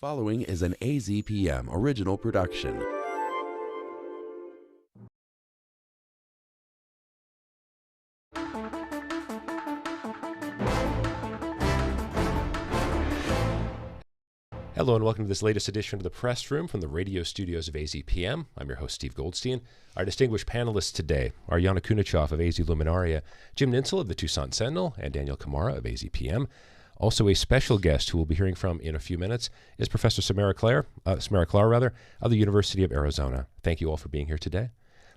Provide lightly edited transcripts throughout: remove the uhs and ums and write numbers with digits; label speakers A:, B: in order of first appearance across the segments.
A: following is an AZPM original production.
B: Hello and welcome to this latest edition of the Press Room from the radio studios of AZPM. I'm your host, Steve Goldstein. Our distinguished panelists today are Yana Kunichoff of AZ Luminaria, Jim Nintzel of the Tucson Sentinel, and Danyelle Khmara of AZPM. Also, a special guest who we'll be hearing from in a few minutes is Professor Samara Klar of the University of Arizona. Thank you all for being here today.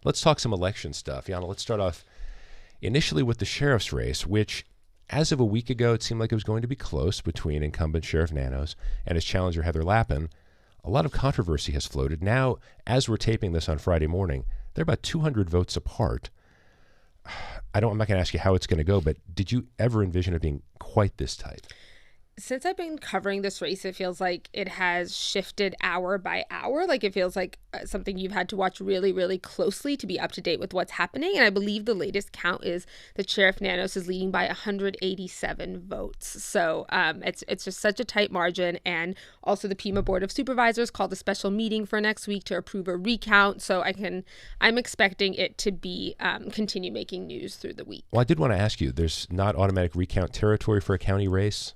B: Let's talk some election stuff. Yana, let's start off initially with the sheriff's race, which, as of a week ago, it seemed like it was going to be close between incumbent Sheriff Nanos and his challenger Heather Lappin. A lot of controversy has floated. Now, as we're taping this on Friday morning, they're about 200 votes apart. I'm not going to ask you how it's going to go, but did you ever envision it being quite this tight?
C: Since I've been covering this race, it feels like it has shifted hour by hour. Like it feels like something you've had to watch really, really closely to be up to date with what's happening. And I believe the latest count is that Sheriff Nanos is leading by 187 votes. So it's just such a tight margin. And also the PEMA Board of Supervisors called a special meeting for next week to approve a recount. So I'm expecting it to be continue making news through the week.
B: Well, I did want to ask you, there's not automatic recount territory for a county race?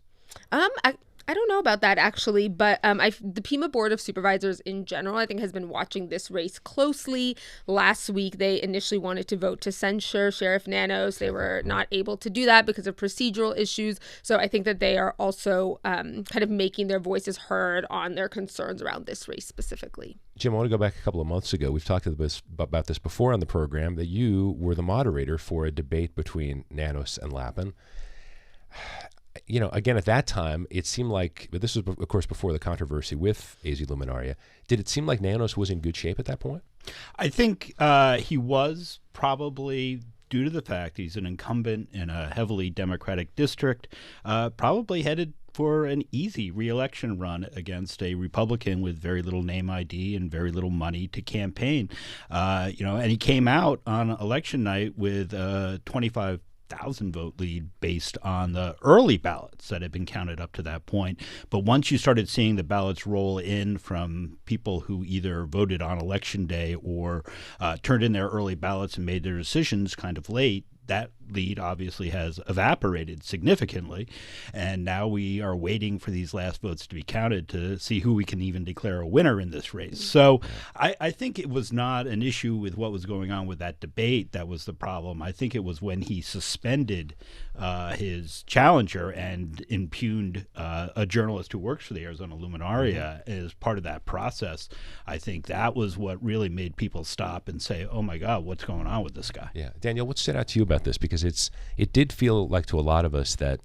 C: I don't know about that actually, but the PEMA Board of Supervisors in general, I think, has been watching this race closely. Last week, they initially wanted to vote to censure Sheriff Nanos. They were not able to do that because of procedural issues. So I think that they are also kind of making their voices heard on their concerns around this race specifically.
B: Jim, I want to go back a couple of months ago. We've talked about this before on the program, that you were the moderator for a debate between Nanos and Lappin. You know, again, at that time, it seemed like, but this was, of course, before the controversy with AZ Luminaria. Did it seem like Nanos was in good shape at that point?
D: I think he was, probably due to the fact he's an incumbent in a heavily Democratic district, probably headed for an easy re-election run against a Republican with very little name ID and very little money to campaign. And he came out on election night with 25,000 vote lead based on the early ballots that had been counted up to that point. But once you started seeing the ballots roll in from people who either voted on election day or turned in their early ballots and made their decisions kind of late, that lead obviously has evaporated significantly, and now we are waiting for these last votes to be counted to see who we can even declare a winner in this race. So I think it was not an issue with what was going on with that debate that was the problem. I think it was when he suspended his challenger and impugned a journalist who works for the Arizona Luminaria as part of that process. I think that was what really made people stop and say, oh my God, what's going on with this guy?
B: Yeah. Danyelle, what stood out to you about this? Because it did feel like to a lot of us that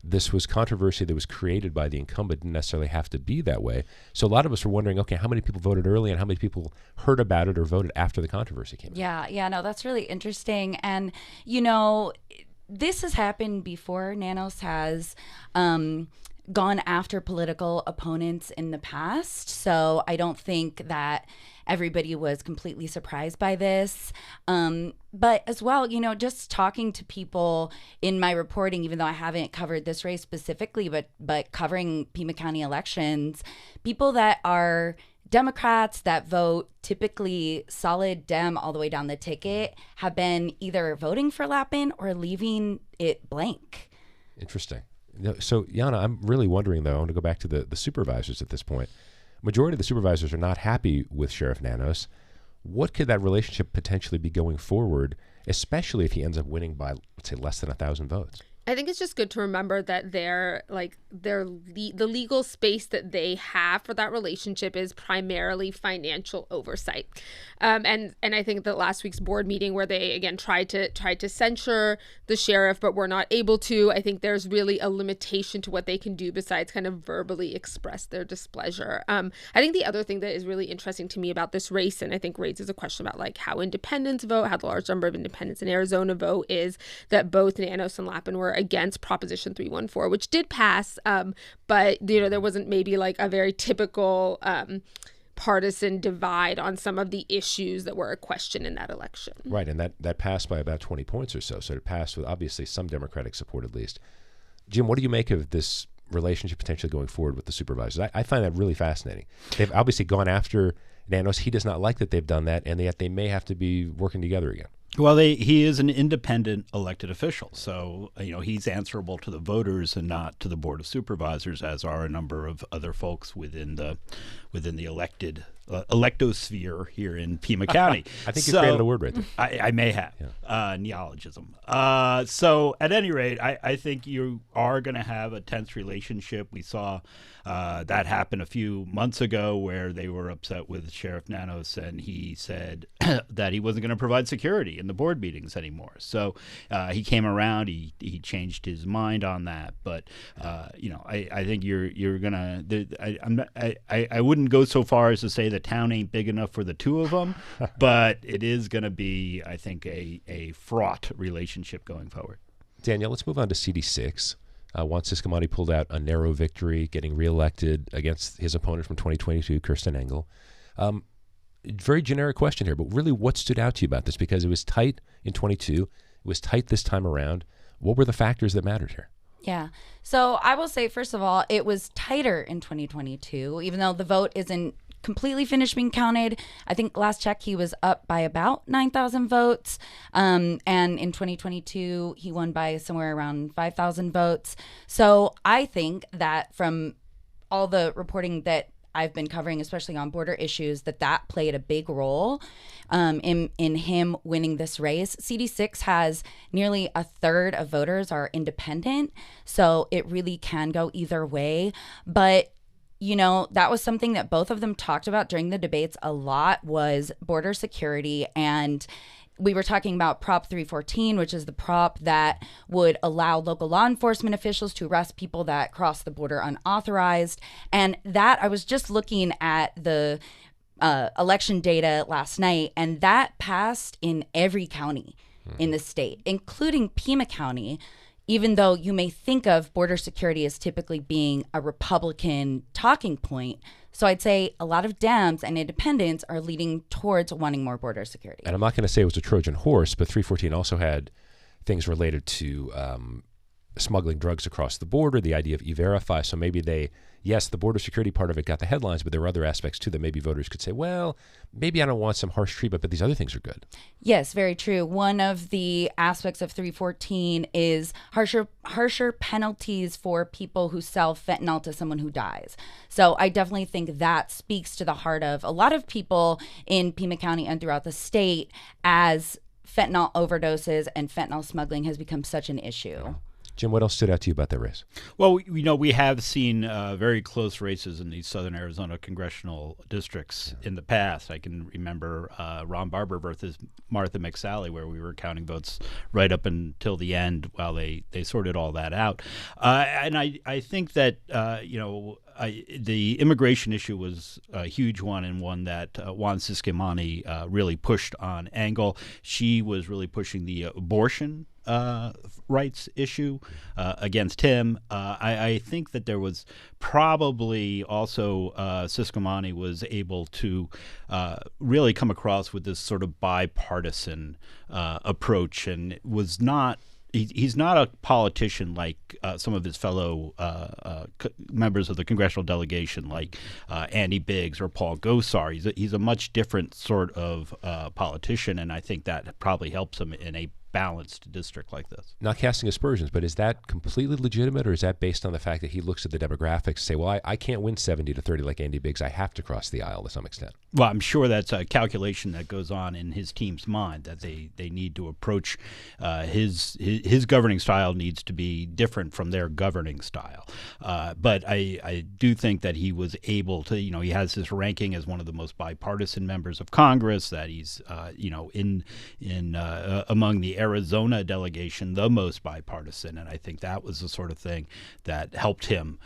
B: this was controversy that was created by the incumbent, didn't necessarily have to be that way. So a lot of us were wondering, okay, how many people voted early and how many people heard about it or voted after the controversy came out?
E: Yeah, no, that's really interesting. And, this has happened before. Nanos has gone after political opponents in the past. So I don't think that everybody was completely surprised by this. But as well, just talking to people in my reporting, even though I haven't covered this race specifically, but covering Pima County elections, people that are Democrats that vote typically solid Dem all the way down the ticket have been either voting for Lappin or leaving it blank.
B: Interesting. So, Yana, I'm really wondering, though, I want to go back to the supervisors at this point. Majority of the supervisors are not happy with Sheriff Nanos. What could that relationship potentially be going forward, especially if he ends up winning by, let's say, less than 1,000 votes?
C: I think it's just good to remember that the legal space that they have for that relationship is primarily financial oversight. And I think that last week's board meeting where they again tried to censure the sheriff but were not able to, I think there's really a limitation to what they can do besides kind of verbally express their displeasure. I think the other thing that is really interesting to me about this race, and I think raises a question about like how independents vote, how the large number of independents in Arizona vote, is that both Nanos and Lappin were against Proposition 314, which did pass, but there wasn't maybe like a very typical partisan divide on some of the issues that were a question in that election.
B: Right, and that passed by about 20 points or so. So it passed with obviously some Democratic support at least. Jim, what do you make of this relationship potentially going forward with the supervisors. I find that really fascinating. They've obviously gone after Nanos. He does not like that they've done that, and yet they may have to be working together again.
D: Well, he is an independent elected official, so he's answerable to the voters and not to the Board of Supervisors, as are a number of other folks within the elected electosphere here in Pima County.
B: I think you created a word right there.
D: I may have neologism. So at any rate, I think you are going to have a tense relationship. We saw that happen a few months ago, where they were upset with Sheriff Nanos, and he said that he wasn't going to provide security in the board meetings anymore. So he came around. He changed his mind on that. But I think you're gonna. I wouldn't go so far as to say the town ain't big enough for the two of them, but it is going to be, I think, a fraught relationship going forward.
B: Danyelle, let's move on to CD6. Juan Ciscomani pulled out a narrow victory, getting reelected against his opponent from 2022, Kirsten Engel. Very generic question here, but really what stood out to you about this? Because it was tight in 22. It was tight this time around. What were the factors that mattered here?
E: Yeah. So I will say, first of all, it was tighter in 2022, even though the vote isn't completely finished being counted. I think last check he was up by about 9,000 votes. And in 2022, he won by somewhere around 5,000 votes. So I think that from all the reporting that I've been covering, especially on border issues, that played a big role in him winning this race. CD6 has nearly a third of voters are independent, so it really can go either way. But that was something that both of them talked about during the debates a lot, was border security. And we were talking about Prop 314, which is the prop that would allow local law enforcement officials to arrest people that cross the border unauthorized. And that, I was just looking at the election data last night, and that passed in every county in the state, including Pima County, even though you may think of border security as typically being a Republican talking point. So I'd say a lot of Dems and independents are leading towards wanting more border security.
B: And I'm not going to say it was a Trojan horse, but 314 also had things related to smuggling drugs across the border, the idea of E-Verify. So maybe the border security part of it got the headlines, but there were other aspects too that maybe voters could say, well, maybe I don't want some harsh treatment, but these other things are good.
E: Yes, very true. One of the aspects of 314 is harsher penalties for people who sell fentanyl to someone who dies. So I definitely think that speaks to the heart of a lot of people in Pima County and throughout the state, as fentanyl overdoses and fentanyl smuggling has become such an issue.
B: Jim, what else stood out to you about that race?
D: Well, we have seen very close races in these southern Arizona congressional districts in the past. I can remember Ron Barber versus Martha McSally, where we were counting votes right up until the end while they sorted all that out. And I think that, the immigration issue was a huge one, and one that Juan Ciscomani really pushed on Engel. She was really pushing the abortion rights issue against him. I think that there was probably also Ciscomani was able to really come across with this sort of bipartisan approach, and was not. He's not a politician like some of his fellow members of the congressional delegation, like Andy Biggs or Paul Gosar. He's a much different sort of politician, and I think that probably helps him in a balanced district like this.
B: Not casting aspersions, but is that completely legitimate, or is that based on the fact that he looks at the demographics and say, well, I can't win 70-30 like Andy Biggs. I have to cross the aisle to some extent.
D: Well, I'm sure that's a calculation that goes on in his team's mind, that they need to approach his governing style needs to be different from their governing style. But I do think that he was able to, he has this ranking as one of the most bipartisan members of Congress, that he's, among the Arizona delegation, the most bipartisan, and I think that was the sort of thing that helped him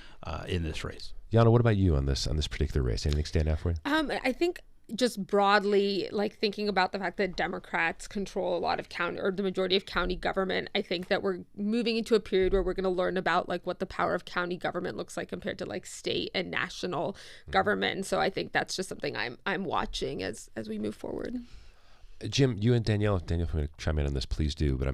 D: in this race.
B: Yana, what about you on this particular race? Anything stand out for you?
C: I think just broadly, like thinking about the fact that Democrats control a lot of county, or the majority of county government, I think that we're moving into a period where we're going to learn about like what the power of county government looks like compared to like state and national government. And so I think that's just something I'm watching as we move forward.
B: Jim, you and Danyelle, if you want to chime in on this, please do. But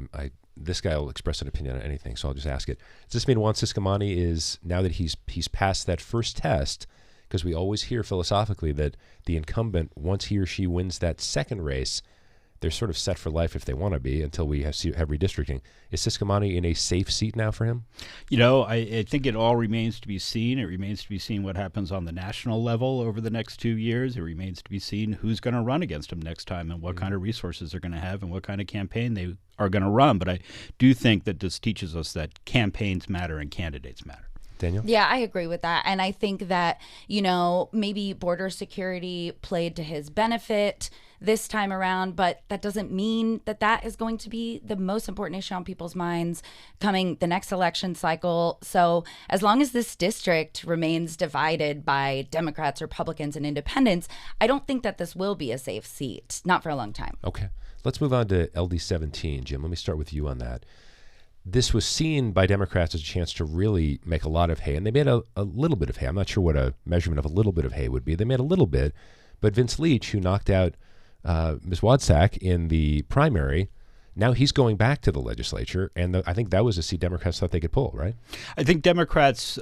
B: this guy will express an opinion on anything, so I'll just ask it. Does this mean Juan Ciscomani is, now that he's passed that first test, because we always hear philosophically that the incumbent, once he or she wins that second race, they're sort of set for life if they want to be until we have redistricting. Is Ciscomani in a safe seat now for him?
D: I think it all remains to be seen. It remains to be seen what happens on the national level over the next 2 years. It remains to be seen who's going to run against him next time and what kind of resources they're going to have and what kind of campaign they are going to run. But I do think that this teaches us that campaigns matter and candidates matter.
B: Danielle?
E: Yeah, I agree with that. And I think that, maybe border security played to his benefit this time around, but that doesn't mean that is going to be the most important issue on people's minds coming the next election cycle. So as long as this district remains divided by Democrats, Republicans, and independents, I don't think that this will be a safe seat, not for a long time.
B: Okay. Let's move on to LD17. Jim, let me start with you on that. This was seen by Democrats as a chance to really make a lot of hay, and they made a little bit of hay. I'm not sure what a measurement of a little bit of hay would be. They made a little bit, but Vince Leach, who knocked out Ms. Wadsack in the primary, now he's going back to the legislature, and I think that was a seat Democrats thought they could pull, right?
D: I think Democrats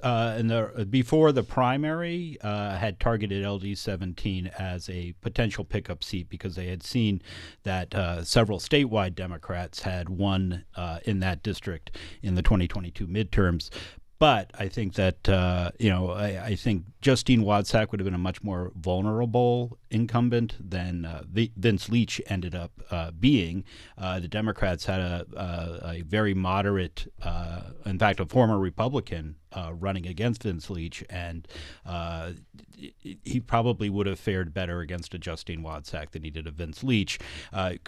D: before the primary had targeted LD17 as a potential pickup seat because they had seen that several statewide Democrats had won in that district in the 2022 midterms. But I think that, I think Justine Wadsack would have been a much more vulnerable incumbent than Vince Leach ended up being. The Democrats had a very moderate, in fact, a former Republican running against Vince Leach, and he probably would have fared better against a Justine Wadsack than he did a Vince Leach.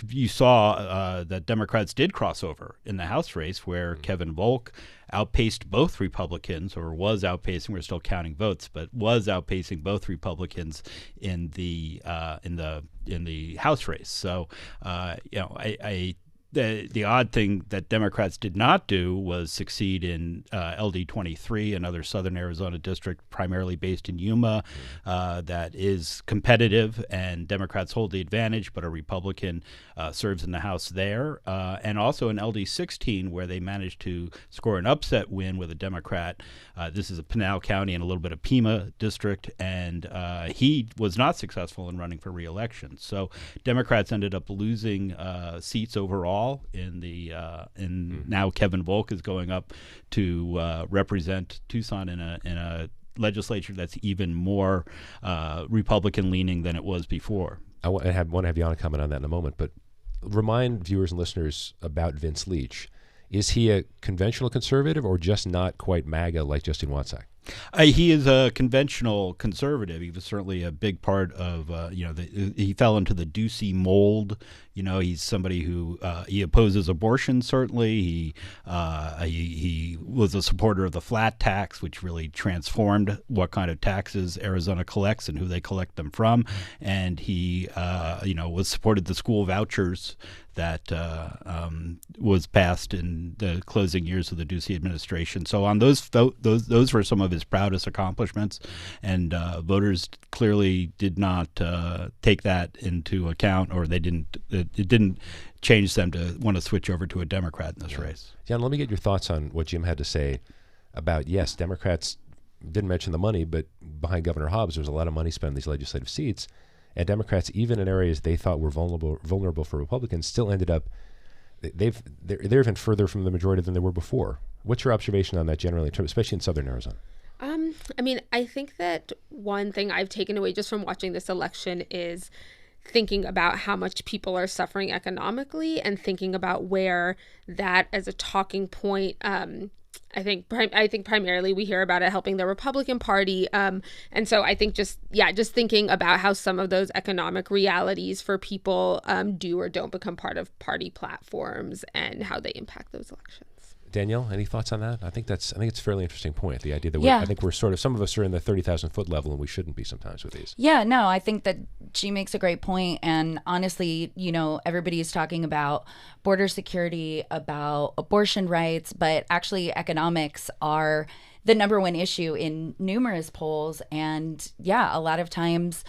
D: You saw that Democrats did cross over in the House race where Kevin Volk outpaced both Republicans, or was outpacing. We're still counting votes, but was outpacing both Republicans in the House race. So, the odd thing that Democrats did not do was succeed in LD23, another southern Arizona district primarily based in Yuma that is competitive, and Democrats hold the advantage, but a Republican serves in the House there. And also in LD16, where they managed to score an upset win with a Democrat. This is a Pinal County and a little bit of Pima district, and he was not successful in running for re-election. So Democrats ended up losing seats overall. Now Kevin Volk is going up to represent Tucson in a legislature that's even more Republican leaning than it was before.
B: I want to have Yana comment on that in a moment, but remind viewers and listeners about Vince Leach. Is he a conventional conservative or just not quite MAGA like Justine Wadsack?
D: He is a conventional conservative. He was certainly a big part of, he fell into the Ducey mold. He's somebody who he opposes abortion. Certainly, he was a supporter of the flat tax, which really transformed what kind of taxes Arizona collects and who they collect them from. And he, was supported the school vouchers that was passed in the closing years of the Ducey administration. So on those were some of his proudest accomplishments, and voters clearly did not take that into account, or they didn't. It didn't change them to want to switch over to a Democrat in this race.
B: Jan, let me get your thoughts on what Jim had to say about, yes, Democrats didn't mention the money, but behind Governor Hobbs, there's a lot of money spent on these legislative seats. And Democrats, even in areas they thought were vulnerable for Republicans, still ended up, they're even further from the majority than they were before. What's your observation on that generally, especially in southern Arizona?
C: I think that one thing I've taken away just from watching this election is thinking about how much people are suffering economically, and thinking about where that as a talking point. I think primarily we hear about it helping the Republican Party. And so I think just thinking about how some of those economic realities for people do or don't become part of party platforms and how they impact those elections.
B: Danyelle, any thoughts on that? I think it's a fairly interesting point. The idea that
E: Yeah.
B: I think we're sort of, some of us are in the 30,000 foot level, and we shouldn't be sometimes with these.
E: Yeah, no, I think that she makes a great point. And honestly, everybody is talking about border security, about abortion rights, but actually economics are the number one issue in numerous polls. And yeah, a lot of times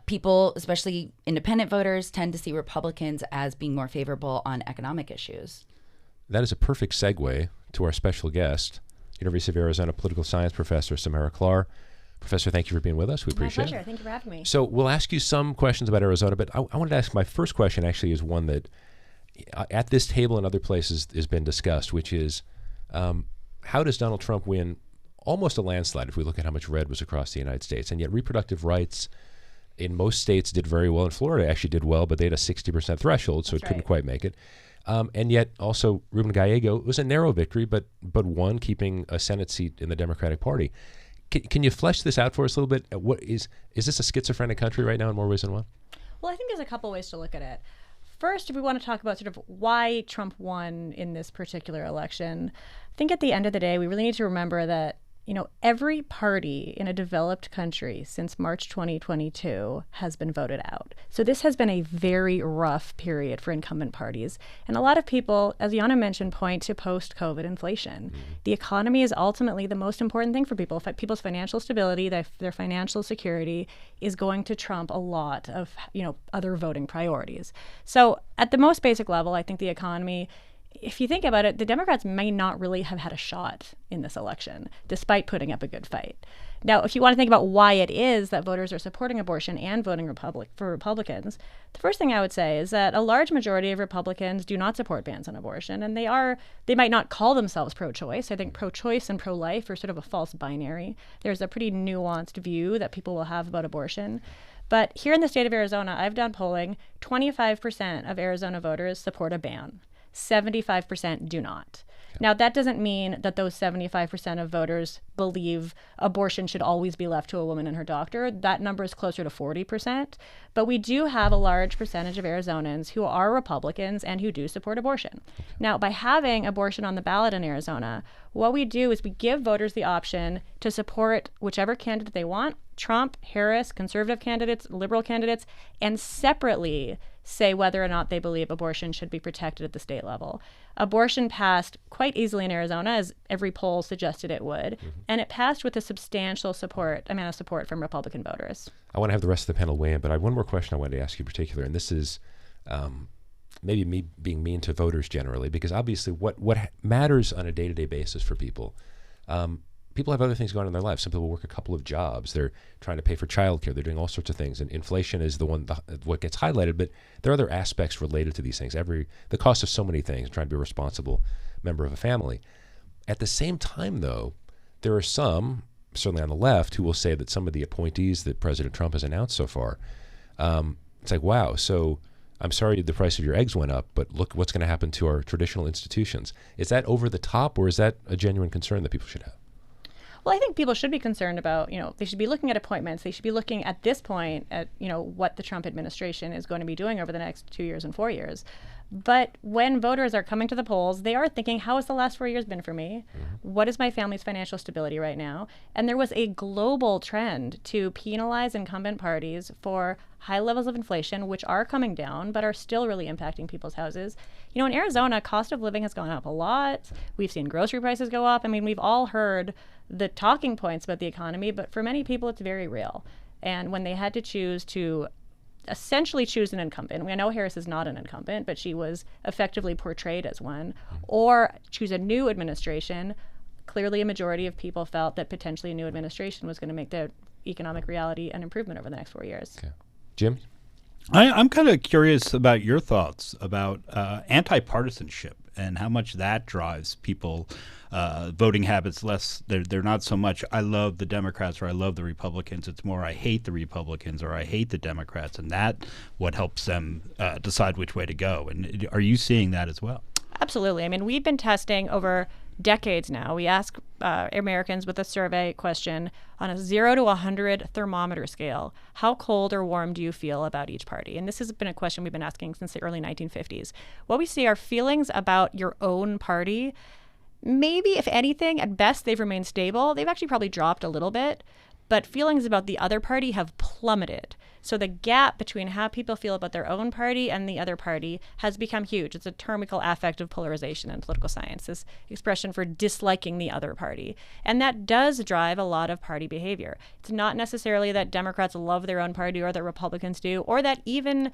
E: people, especially independent voters, tend to see Republicans as being more favorable on economic issues.
B: that is a perfect segue to our special guest, University of Arizona political science professor Samara Klar. Professor, thank you for being with us. We appreciate it.
F: My pleasure. Thank you for having me.
B: So we'll ask you some questions about Arizona, but I wanted to ask, my first question actually is one that at this table and other places has been discussed, which is how does Donald Trump win almost a landslide if we look at how much red was across the United States? And yet reproductive rights in most states did very well. In Florida actually did well, but they had a 60% threshold, so it couldn't quite make it. And yet also Ruben Gallego, it was a narrow victory, but won, keeping a Senate seat in the Democratic Party. Can you flesh this out for us a little bit? What is this a schizophrenic country right now in more ways than one?
F: Well, I think there's a couple ways to look at it. First, if we want to talk about sort of why Trump won in this particular election, I think at the end of the day, we really need to remember that, you know, every party in a developed country since March 2022 has been voted out. So this has been a very rough period for incumbent parties. And a lot of people, as Yana mentioned, point to post-COVID inflation. The economy is ultimately the most important thing for people. People's financial stability, their financial security is going to trump a lot of, you know, other voting priorities. So at the most basic level, I think the economy, if you think about it, the Democrats may not really have had a shot in this election, despite putting up a good fight. Now, if you want to think about why it is that voters are supporting abortion and voting for Republicans, the first thing I would say is that a large majority of Republicans do not support bans on abortion, and they might not call themselves pro-choice. I think pro-choice and pro-life are sort of a false binary. There's a pretty nuanced view that people will have about abortion. But here in the state of Arizona, I've done polling, 25% of Arizona voters support a ban. 75% do not. Now, that doesn't mean that those 75% of voters believe abortion should always be left to a woman and her doctor. That number is closer to 40%. But we do have a large percentage of Arizonans who are Republicans and who do support abortion. Now, by having abortion on the ballot in Arizona, what we do is we give voters the option to support whichever candidate they want, Trump, Harris, conservative candidates, liberal candidates, and separately say whether or not they believe abortion should be protected at the state level. Abortion passed quite easily in Arizona, as every poll suggested it would, and it passed with a substantial amount of support from Republican voters.
B: I want to have the rest of the panel weigh in, but I have one more question I wanted to ask you in particular, and this is maybe me being mean to voters generally, because obviously what matters on a day-to-day basis for people, people have other things going on in their lives. Some people work a couple of jobs. They're trying to pay for childcare. They're doing all sorts of things. And inflation is what gets highlighted. But there are other aspects related to these things. The cost of so many things, trying to be a responsible member of a family. At the same time, though, there are some, certainly on the left, who will say that some of the appointees that President Trump has announced so far, it's like, wow, so I'm sorry the price of your eggs went up, but look what's going to happen to our traditional institutions. Is that over the top, or is that a genuine concern that people should have?
F: Well, I think people should be concerned about, they should be looking at appointments. They should be looking at this point at, what the Trump administration is going to be doing over the next 2 years and 4 years. But when voters are coming to the polls, they are thinking, how has the last 4 years been for me? What is my family's financial stability right now? And there was a global trend to penalize incumbent parties for high levels of inflation, which are coming down, but are still really impacting people's houses. In Arizona, cost of living has gone up a lot. We've seen grocery prices go up. I mean, we've all heard the talking points about the economy, but for many people, it's very real. And when they had to essentially choose an incumbent. We know Harris is not an incumbent, but she was effectively portrayed as one, or choose a new administration. Clearly, a majority of people felt that potentially a new administration was going to make the economic reality an improvement over the next 4 years.
B: Okay. Jim?
D: I'm kind of curious about your thoughts about anti-partisanship and how much that drives people voting habits less. They're not so much, I love the Democrats or I love the Republicans. It's more, I hate the Republicans or I hate the Democrats. And that what helps them decide which way to go. And are you seeing that as well?
F: Absolutely. I mean, we've been testing over decades now. We ask Americans with a survey question on a 0 to 100 thermometer scale, how cold or warm do you feel about each party? And this has been a question we've been asking since the early 1950s. What we see are feelings about your own party. Maybe, if anything, at best, they've remained stable. They've actually probably dropped a little bit, but feelings about the other party have plummeted. So the gap between how people feel about their own party and the other party has become huge. It's a term we call affective polarization in political science, this expression for disliking the other party. And that does drive a lot of party behavior. It's not necessarily that Democrats love their own party or that Republicans do, or that even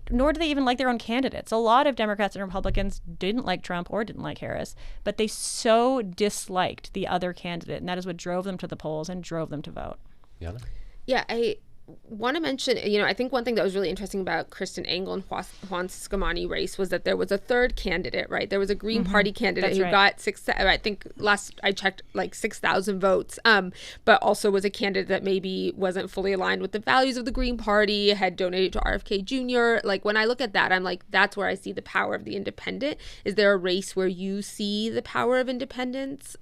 F: nor do they even like their own candidates. A lot of Democrats and Republicans didn't like Trump or didn't like Harris, but they so disliked the other candidate, and that is what drove them to the polls and drove them to vote.
B: Yana?
C: Yeah, I want to mention, I think one thing that was really interesting about Kristen Engel and Juan Scamani race was that there was a third candidate, right? There was a Green Party candidate
F: That's
C: who
F: right.
C: got I think last I checked, like 6,000 votes, but also was a candidate that maybe wasn't fully aligned with the values of the Green Party, had donated to RFK Jr. Like, when I look at that, I'm like, that's where I see the power of the independent. Is there a race where you see the power of independence?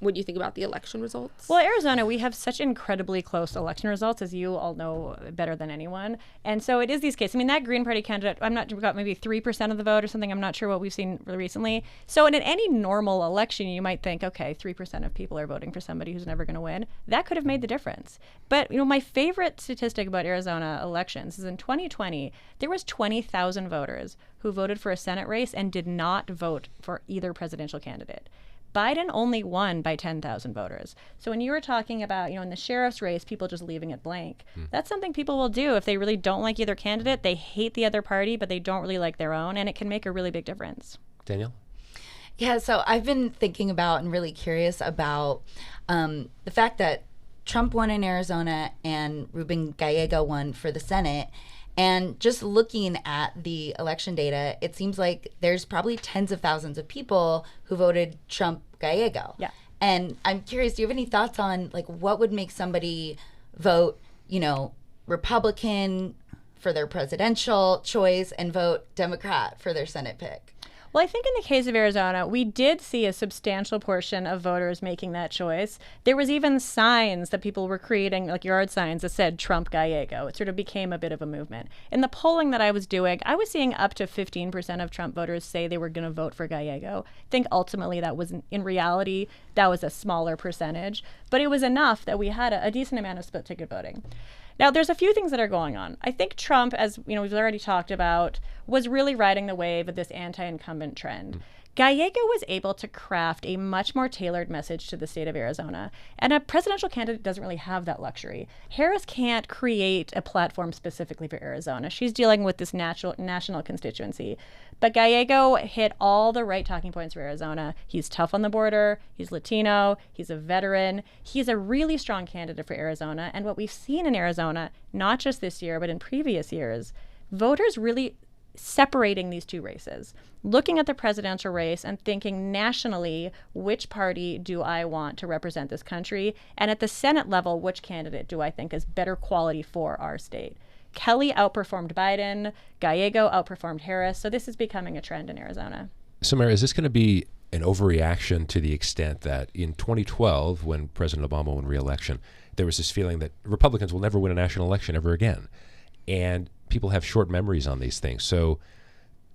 C: What do you think about the election results?
F: Well, Arizona, we have such incredibly close election results, as you all know better than anyone. And so it is these cases. I mean, that Green Party candidate, we got maybe 3% of the vote or something. I'm not sure what we've seen recently. So in any normal election, you might think, okay, 3% of people are voting for somebody who's never going to win. That could have made the difference. But, my favorite statistic about Arizona elections is in 2020, there was 20,000 voters who voted for a Senate race and did not vote for either presidential candidate. Biden only won by 10,000 voters. So when you were talking about, in the sheriff's race, people just leaving it blank, that's something people will do if they really don't like either candidate. They hate the other party, but they don't really like their own, and it can make a really big difference.
B: Danyelle?
E: Yeah, so I've been thinking about and really curious about the fact that Trump won in Arizona and Ruben Gallego won for the Senate. And just looking at the election data, it seems like there's probably tens of thousands of people who voted Trump Gallego.
F: Yeah.
E: And I'm curious, do you have any thoughts on like what would make somebody vote, Republican for their presidential choice and vote Democrat for their Senate pick?
F: Well, I think in the case of Arizona, we did see a substantial portion of voters making that choice. There was even signs that people were creating, like yard signs that said Trump Gallego. It sort of became a bit of a movement. In the polling that I was doing, I was seeing up to 15% of Trump voters say they were going to vote for Gallego. I think ultimately that was, in reality, that was a smaller percentage. But it was enough that we had a decent amount of split ticket voting. Now, there's a few things that are going on. I think Trump, as we've already talked about, was really riding the wave of this anti-incumbent trend. Gallego was able to craft a much more tailored message to the state of Arizona. And a presidential candidate doesn't really have that luxury. Harris can't create a platform specifically for Arizona. She's dealing with this national constituency. But Gallego hit all the right talking points for Arizona. He's tough on the border. He's Latino. He's a veteran. He's a really strong candidate for Arizona. And what we've seen in Arizona, not just this year, but in previous years, voters really separating these two races, looking at the presidential race and thinking nationally, which party do I want to represent this country? And at the Senate level, which candidate do I think is better quality for our state? Kelly outperformed Biden. Gallego outperformed Harris. So this is becoming a trend in Arizona.
B: Samara, is this going to be an overreaction to the extent that in 2012, when President Obama won re-election, there was this feeling that Republicans will never win a national election ever again? And people have short memories on these things. So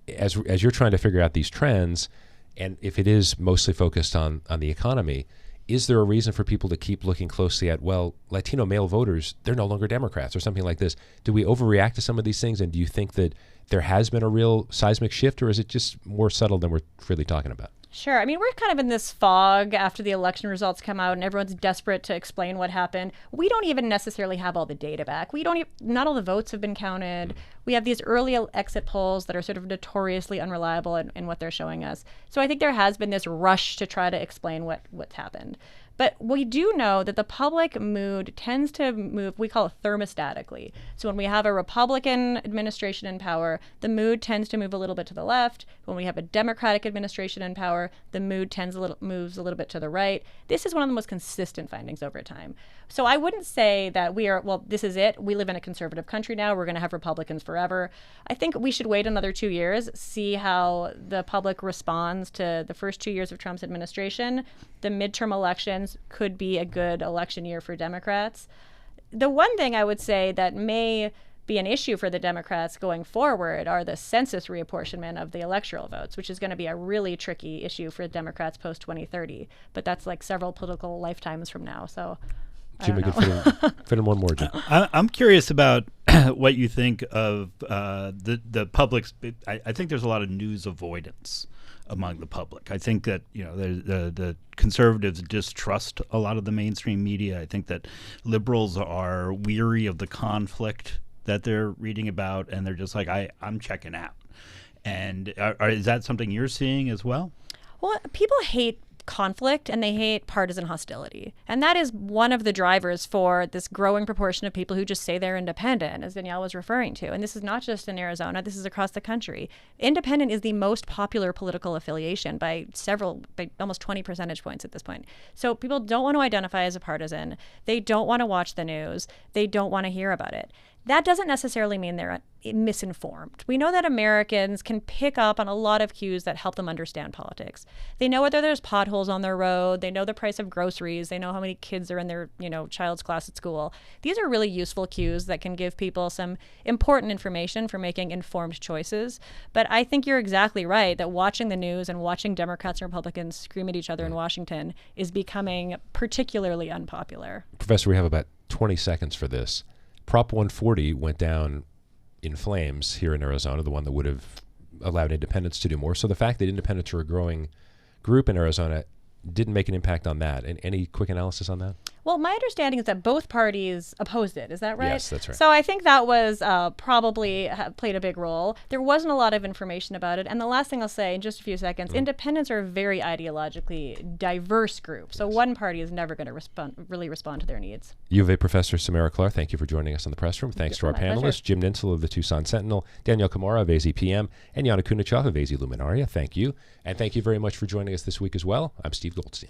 B: as you're trying to figure out these trends, and if it is mostly focused on the economy, is there a reason for people to keep looking closely at, well, Latino male voters, they're no longer Democrats or something like this? Do we overreact to some of these things? And do you think that there has been a real seismic shift, or is it just more subtle than we're really talking about?
F: Sure. I mean, we're kind of in this fog after the election results come out and everyone's desperate to explain what happened. We don't even necessarily have all the data back. Not all the votes have been counted. We have these early exit polls that are sort of notoriously unreliable in what they're showing us. So I think there has been this rush to try to explain what's happened. But we do know that the public mood tends to move, we call it thermostatically. So when we have a Republican administration in power, the mood tends to move a little bit to the left. When we have a Democratic administration in power, the mood moves a little bit to the right. This is one of the most consistent findings over time. So I wouldn't say that this is it. We live in a conservative country now. We're going to have Republicans forever. I think we should wait another 2 years, see how the public responds to the first 2 years of Trump's administration. The midterm elections could be a good election year for Democrats. The one thing I would say that may be an issue for the Democrats going forward are the census reapportionment of the electoral votes, which is going to be a really tricky issue for Democrats post-2030. But that's like several political lifetimes from now. So
B: Jim, we could fit in one more, Jim.
D: I'm curious about what you think of the public's. I think there's a lot of news avoidance among the public. I think that the conservatives distrust a lot of the mainstream media. I think that liberals are weary of the conflict that they're reading about, and they're just like, I'm checking out. And is that something you're seeing as well?
F: Well, people hate conflict and they hate partisan hostility. And that is one of the drivers for this growing proportion of people who just say they're independent, as Danyelle was referring to. And this is not just in Arizona, this is across the country. Independent is the most popular political affiliation by almost 20 percentage points at this point. So people don't want to identify as a partisan. They don't want to watch the news. They don't want to hear about it. That doesn't necessarily mean they're misinformed. We know that Americans can pick up on a lot of cues that help them understand politics. They know whether there's potholes on their road. They know the price of groceries. They know how many kids are in their, child's class at school. These are really useful cues that can give people some important information for making informed choices. But I think you're exactly right that watching the news and watching Democrats and Republicans scream at each other in Washington is becoming particularly unpopular.
B: Professor, we have about 20 seconds for this. Prop 140 went down in flames here in Arizona, the one that would have allowed independents to do more. So the fact that independents are a growing group in Arizona didn't make an impact on that. And any quick analysis on that?
F: Well, my understanding is that both parties opposed it. Is that right?
B: Yes, that's right.
F: So I think that was probably played a big role. There wasn't a lot of information about it. And the last thing I'll say in just a few seconds, independents are a very ideologically diverse group. So one party is never going to really respond to their needs. U of A
B: professor Samara Klar, thank you for joining us in the press room. Thanks to our panelists, pleasure. Jim Nintzel of the Tucson Sentinel, Danyelle Khmara of AZPM, and Yana Kunichoff of AZ Luminaria. Thank you. And thank you very much for joining us this week as well. I'm Steve Goldstein.